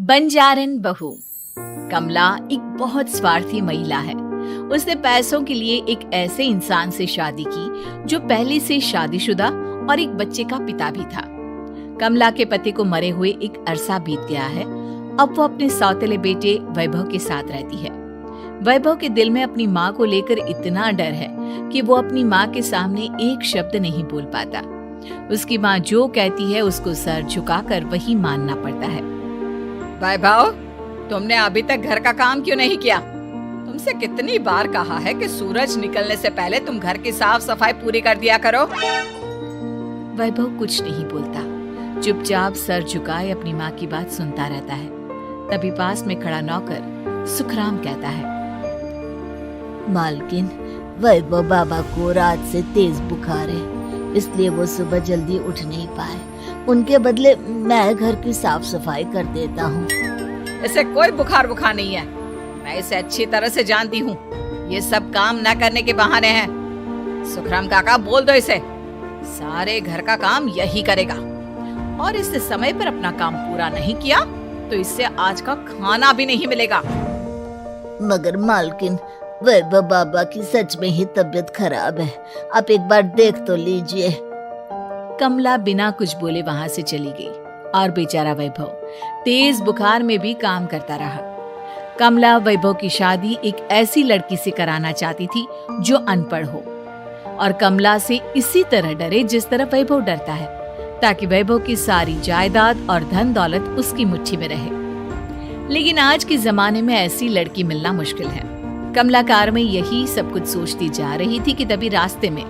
बंजारन बहू। कमला एक बहुत स्वार्थी महिला है। उसने पैसों के लिए एक ऐसे इंसान से शादी की जो पहले से शादीशुदा और एक बच्चे का पिता भी था। कमला के पति को मरे हुए एक अरसा बीत गया है। अब वो अपने सौतेले बेटे वैभव के साथ रहती है। वैभव के दिल में अपनी माँ को लेकर इतना डर है कि वो अपनी माँ के सामने एक शब्द नहीं बोल पाता। उसकी माँ जो कहती है उसको सर झुकाकर वही मानना पड़ता है। वैभव, तुमने अभी तक घर का काम क्यों नहीं किया? तुमसे कितनी बार कहा है कि सूरज निकलने से पहले तुम घर की साफ सफाई पूरी कर दिया करो। वैभव कुछ नहीं बोलता, चुपचाप सर झुकाए अपनी माँ की बात सुनता रहता है। तभी पास में खड़ा नौकर सुखराम कहता है, मालकिन, वैभव बाबा को रात से तेज बुखार है, इसलिए वो सुबह जल्दी उठ नहीं पाए। उनके बदले मैं घर की साफ सफाई कर देता हूँ। इसे कोई बुखार नहीं है। मैं इसे अच्छी तरह से जानती हूँ। ये सब काम न करने के बहाने हैं। सुखराम काका, बोल दो इसे, सारे घर का काम यही करेगा। और इससे समय पर अपना काम पूरा नहीं किया तो इससे आज का खाना भी नहीं मिलेगा। मगर मालकिन, वैभव बाबा की सच में ही तबीयत खराब है, आप एक बार देख तो लीजिए। कमला बिना कुछ बोले वहां से चली गई और बेचारा वैभव तेज बुखार में भी काम करता रहा। कमला वैभव की शादी एक ऐसी लड़की से कराना चाहती थी जो अनपढ़ हो और कमला से इसी तरह डरे जिस तरह वैभव डरता है, ताकि वैभव की सारी जायदाद और धन दौलत उसकी मुट्ठी में रहे। लेकिन आज के जमाने में ऐसी लड़की मिलना मुश्किल है। कमला कार में यही सब कुछ सोचती जा रही थी कि तभी रास्ते में,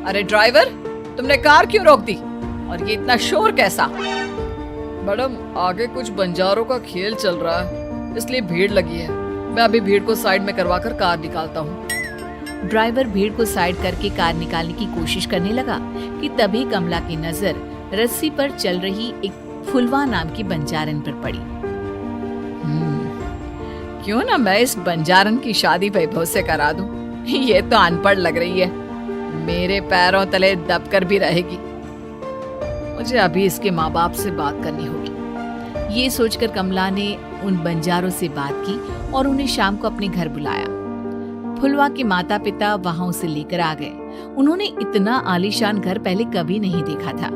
अरे ड्राइवर, तुमने कार क्यों रोक दी? और ये इतना शोर कैसा? मैडम, आगे कुछ बंजारों का खेल चल रहा है, इसलिए भीड़ लगी है। मैं अभी भीड़ को साइड में करवाकर कार निकालता हूँ। ड्राइवर भीड़ को साइड करके कार निकालने की कोशिश करने लगा कि तभी कमला की नजर रस्सी पर चल रही एक फुलवा नाम की बंजारन पर पड़ी। क्यों ना मैं इस बंजारन की शादी वैभव से करा दूं? ये तो अनपढ़ लग रही है, मेरे पैरों तले दबकर भी रहेगी। मुझे अभी इसके माँ बाप से बात करनी होगी। ये सोचकर कमला ने उन बंजारों से बात की और उन्हें शाम को अपने घर बुलाया। फुलवा के माता पिता वहां उसे लेकर आ गए। उन्होंने इतना आलीशान घर पहले कभी नहीं देखा था।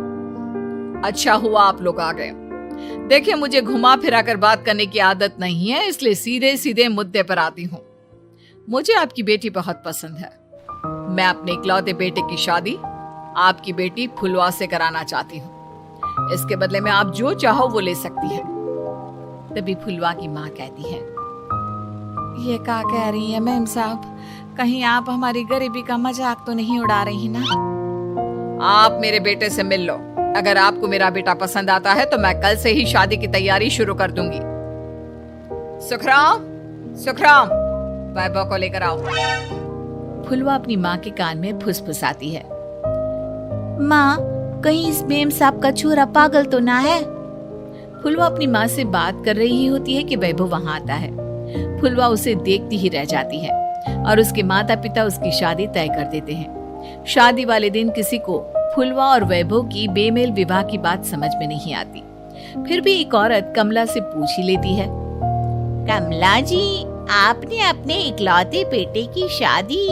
अच्छा हुआ आप लोग आ गए। देखिए, मुझे घुमा फिरा कर बात करने की आदत नहीं है, इसलिए सीधे सीधे मुद्दे पर आती हूँ। मुझे आपकी बेटी बहुत पसंद है। मैं अपने इकलौते बेटे की शादी आपकी बेटी फुलवा से कराना चाहती हूँ। इसके बदले में आप जो चाहो वो ले सकती है। तभी फुलवा की माँ कहती है, ये क्या कह रही है मैम साहब? कहीं आप हमारी गरीबी का मजाक तो नहीं उड़ा रही ना? आप मेरे बेटे से मिल लो। अगर आपको मेरा बेटा पसंद आता है तो मैं कल से ही शादी की तैयारी शुरू कर दूंगी। सुखराम, वैभव को लेकर आओ। फुलवा अपनी माँ के कान में फुसफुसाती है, माँ, कहीं इस मेम साहब का छोरा पागल तो ना है? फुलवा अपनी माँ से बात कर रही होती है कि वैभव वहां आता है। फुलवा उसे देखती ही रह जाती है और उसके माता पिता उसकी शादी तय कर देते हैं। शादी वाले दिन किसी को फुलवा और वैभव की बेमेल विवाह की बात समझ में नहीं आती। फिर भी एक औरत कमला से पूछ ही लेती है, कमला जी, आपने अपने इकलौते बेटे की शादी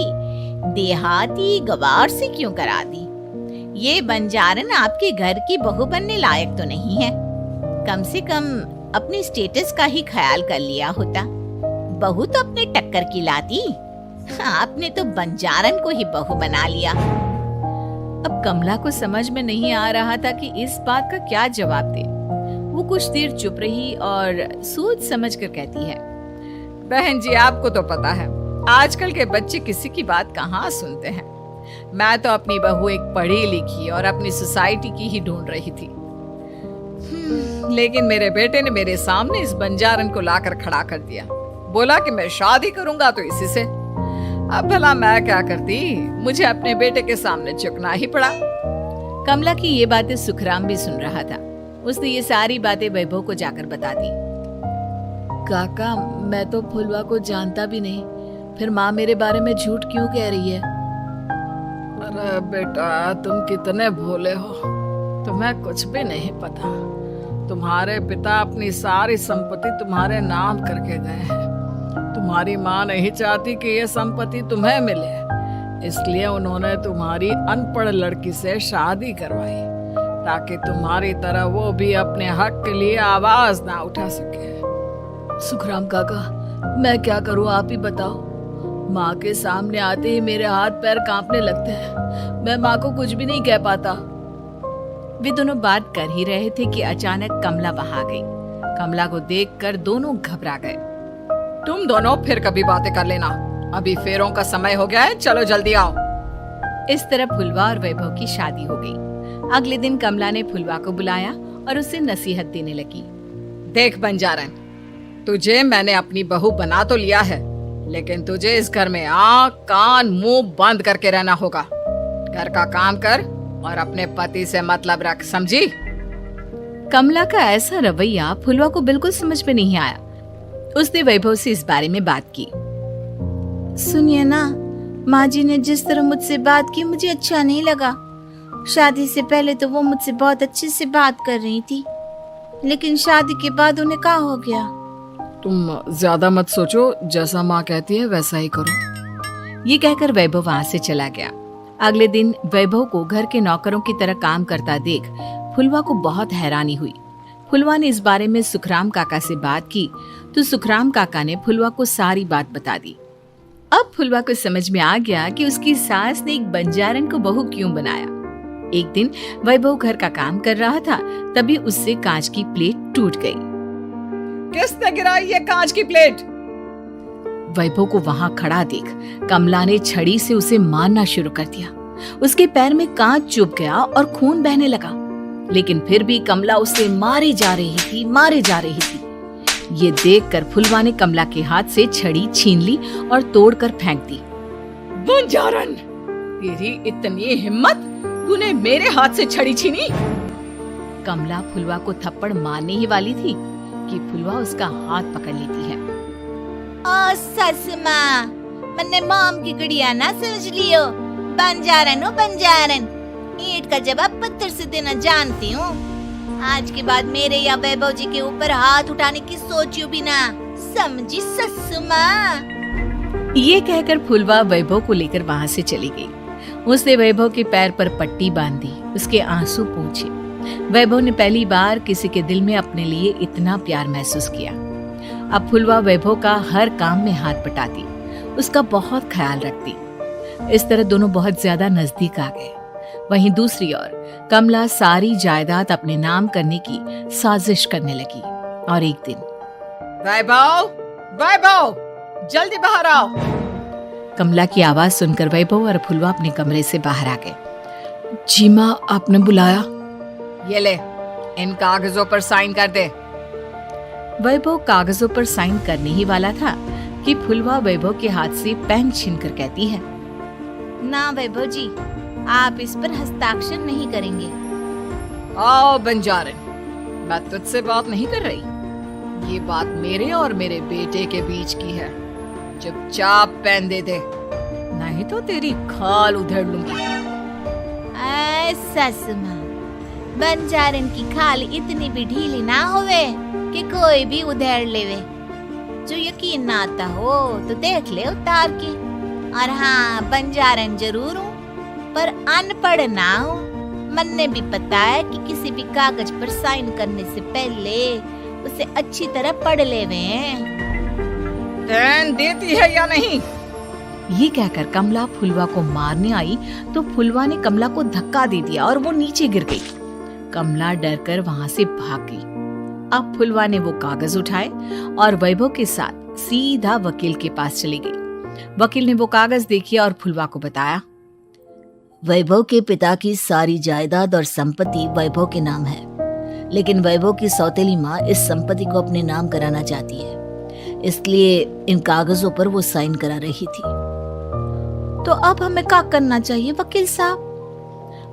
देहाती गवार से क्यों करा दी? ये बंजारन आपके घर की बहू बनने लायक तो नहीं है। कम से कम अपने स्टेटस का ही ख्याल कर लिया होता। बहू तो अपने टक्कर की लाती, आपने तो बंजारन को ही बहू बना लिया। अब कमला को समझ में नहीं आ रहा था कि इस बात का क्या जवाब दे। वो कुछ देर चुप रही और सोच समझ कर कहती है, बहन जी, आपको तो पता है आजकल के बच्चे किसी की बात कहाँ सुनते हैं। मैं तो अपनी बहू एक पढ़ी लिखी और अपनी सोसाइटी की ही ढूंढ रही थी। लेकिन मेरे बेटे ने मेरे सामने इस बंजारन को लाकर खड़ा कर दिया। बोला कि मैं शादी करूंगा तो इसी से। अब भला मैं क्या करती? मुझे अपने बेटे के सामने झुकना ही पड़ा। कमला की ये बातें सुखराम भी सुन रहा था। उसने ये सारी बातें वैभव को जाकर बता दी। काका, मैं तो फुलवा को जानता भी नहीं, फिर माँ मेरे बारे में झूठ क्यों कह रही है? अरे बेटा, तुम कितने भोले हो, तुम्हें कुछ भी नहीं पता। तुम्हारे पिता अपनी सारी संपत्ति तुम्हारे नाम करके गए हैं। तुम्हारी माँ नहीं चाहती कि ये संपत्ति तुम्हें मिले, इसलिए उन्होंने तुम्हारी अनपढ़ लड़की से शादी करवाई ताकि तुम्हारी तरह वो भी अपने हक के लिए आवाज ना उठा सके। सुखराम काका, मैं क्या करूं, आप ही बताओ। माँ के सामने आते ही मेरे हाथ पैर कांपने लगते हैं। मैं माँ को कुछ भी नहीं कह पाता। वे दोनों बात कर ही रहे थे कि अचानक कमला वहां गई। कमला को देखकर दोनों घबरा गए। तुम दोनों फिर कभी बातें कर लेना, अभी फेरों का समय हो गया है, चलो जल्दी आओ। इस तरह फुलवा और वैभव की शादी हो गई। अगले दिन कमला ने फुलवा को बुलाया और उसे नसीहत देने लगी। देख बंजारन, तुझे मैंने अपनी बहू बना तो लिया है, लेकिन तुझे इस घर में आँख कान मुंह बंद करके रहना होगा। घर का काम कर और अपने पति से मतलब रख, समझी? कमला का ऐसा रवैया फुलवा को बिल्कुल समझ में नहीं आया। उसने वैभव से इस बारे में बात की। सुनिए ना, माँ जी ने जिस तरह मुझसे बात की मुझे अच्छा नहीं लगा। शादी से पहले तो वो मुझसे बहुत अच्छे से बात कर रही थी, लेकिन शादी के बाद उन्हें क्या हो गया? तुम ज्यादा मत सोचो, जैसा माँ कहती है वैसा ही करो। ये कहकर वैभव वहां से चला गया। अगले दिन वैभव को घर के नौकरों की तरह काम करता देख फुलवा को बहुत हैरानी हुई। फुलवा ने इस बारे में सुखराम काका से बात की तो सुखराम काका ने फुलवा को सारी बात बता दी। अब फुलवा को समझ में आ गया कि उसकी सास ने एक बंजारन को बहू क्यों बनाया। एक दिन वैभव घर का काम कर रहा था, तभी उससे कांच की प्लेट टूट गई। किसने गिराई ये कांच की प्लेट? वैभव को वहां खड़ा देख कमला ने छड़ी से उसे मारना शुरू कर दिया। उसके पैर में कांच चुभ गया और खून बहने लगा, लेकिन फिर भी कमला उसे मारे जा रही थी। ये देखकर फुलवा ने कमला के हाथ से छड़ी छीन ली और तोड़कर फेंक दी। बंजारन, तेरी इतनी हिम्मत, तूने मेरे हाथ से छड़ी छीनी? कमला फुलवा को थप्पड़ मारने ही वाली थी कि फुलवा उसका हाथ पकड़ लेती है। ओ सस माँ, मैंने मॉम की गुड़िया ना समझ लियो। बंजारन हो बंजारन, ईंट का जवाब पत्थर से देना जानती हूँ। आज के बाद मेरे या वैभव जी के ऊपर हाथ उठाने की सोचियो भी ना, समझी सस माँ? ये कहकर फुलवा वैभव को लेकर वहां से चली गई। उसने वैभव के पैर पर पट्टी बांधी, उसके आंसू पोंछे। वैभव ने पहली बार किसी के दिल में अपने लिए इतना प्यार महसूस किया। अब फुलवा वैभव का हर काम में हाथ बटाती, उसका बहुत ख्याल रखती। इस तरह दोनों बहुत ज्यादा नजदीक आ गए। वहीं दूसरी ओर कमला सारी जायदाद अपने नाम करने की साजिश करने लगी। और एक दिन, वैभव, जल्दी बाहर आओ। कमला की आवाज सुनकर वैभव और फुलवा अपने कमरे से बाहर आ गए। जी माँ, आपने बुलाया? ये ले, इन कागजों पर साइन कर दे। वैभव कागजों पर साइन करने ही वाला था कि फुलवा वैभव के हाथ से पेन छीनकर कहती है, ना वैभव जी, आप इस पर हस्ताक्षर नहीं करेंगे। आओ बंजारन, मैं तुझसे बात नहीं कर रही। ये बात मेरे और मेरे बेटे के बीच की है। चुपचाप पेन दे दे, नहीं तो तेरी खाल उधेड़ लूंगी। सस माँ, बंजारन की खाल इतनी भी ढीली ना होवे कि कोई भी उधेड़ लेवे। जो यकीन ना आता हो तो देख ले उतार के। और हाँ, बंजारन जरूर हूँ, पर अनपढ़ ना हूँ। मन्ने भी पता है कि किसी भी कागज पर साइन करने से पहले उसे अच्छी तरह पढ़ लेवे। पेन देती है या नहीं? ये कहकर कमला फुलवा को मारने आई तो फुलवा ने कमला को धक्का दे दिया और वो नीचे गिर गई। कमला डरकर वहां से भाग गई। अब फुलवा ने वो कागज उठाए और वैभव के साथ सीधा वकील के पास चली गई। वकील ने वो कागज देखी और फुलवा को बताया, वैभव के पिता की सारी जायदाद और संपत्ति वैभव के नाम है, लेकिन वैभव की सौतेली माँ इस संपत्ति को अपने नाम कराना चाहती है, इसलिए इन कागजों पर वो साइन करा रही थी। तो अब हमें क्या करना चाहिए वकील साहब?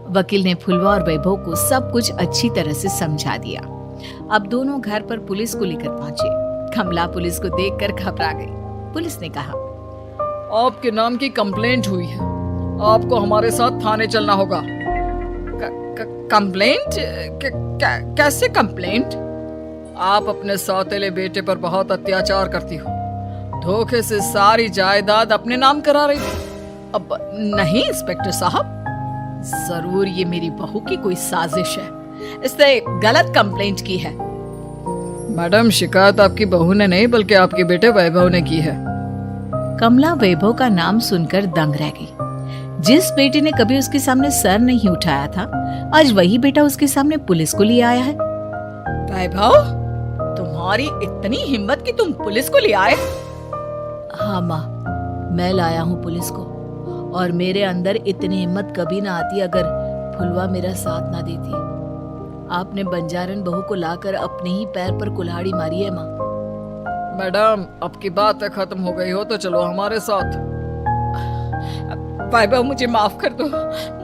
वकील ने फुलवा और वैभव को सब कुछ अच्छी तरह से समझा दिया। अब दोनों घर पर पुलिस को लेकर पहुंचे। कमला पुलिस को देखकर घबरा गई। पुलिस ने कहा, आपके नाम की कंप्लेंट हुई है, आपको हमारे साथ थाने चलना होगा। कंप्लेंट? कैसे कंप्लेंट? आप अपने सौतेले बेटे पर बहुत अत्याचार करती हो। धोखे से सारी जायदाद अपने नाम करा रही थी। अब नहीं इंस्पेक्टर साहब, जरूर ये मेरी बहू की कोई साजिश है, इसने गलत कंप्लेंट की है। मैडम, शिकायत आपकी बहू ने नहीं बल्कि आपके बेटे वैभव ने की है। कमला वैभव का नाम सुनकर दंग रह गई। जिस बेटे ने कभी उसके सामने सर नहीं उठाया था, आज वही बेटा उसके सामने पुलिस को लिए आया है। वैभव, तुम्हारी इतनी हिम्मत कि तुम पुलिस को ले आए? हाँ माँ, मैं लाया हूँ पुलिस को, और मेरे अंदर इतनी हिम्मत कभी ना आती अगर फुलवा मेरा साथ ना देती। आपने बंजारन बहू को लाकर अपने ही पैर पर कुल्हाड़ी मारी है माँ। मैडम, अब की बात खत्म हो गई हो तो चलो हमारे साथ। वैभव, मुझे माफ कर दो,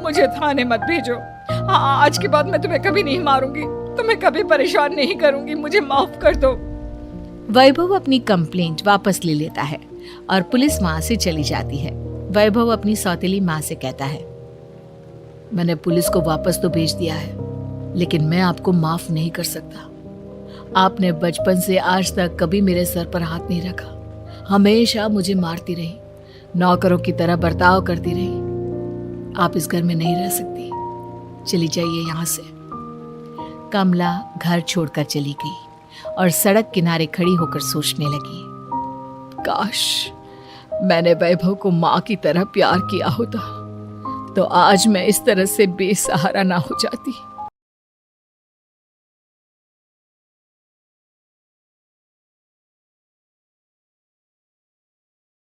मुझे थाने मत भेजो। हाँ, आज के बाद मैं तुम्हें कभी नहीं मारूंगी, तुम्हें कभी परेशान नहीं करूंगी, मुझे माफ कर दो। वैभव अपनी कंप्लेंट वापस ले लेता है और पुलिस वहां से चली जाती है। वैभव अपनी सौतेली माँ से कहता है, मैंने पुलिस को वापस तो भेज दिया है, लेकिन मैं आपको माफ नहीं कर सकता। आपने बचपन से आज तक कभी मेरे सर पर हाथ नहीं रखा, हमेशा मुझे मारती रही, नौकरों की तरह बर्ताव करती रही। आप इस घर में नहीं रह सकती, चली जाइए यहाँ से। कमला घर छोड़कर चली गई और सड़क किनारे खड़ी होकर सोचने लगी, काश मैंने वैभव को माँ की तरह प्यार किया होता तो आज मैं इस तरह से बेसहारा ना हो जाती।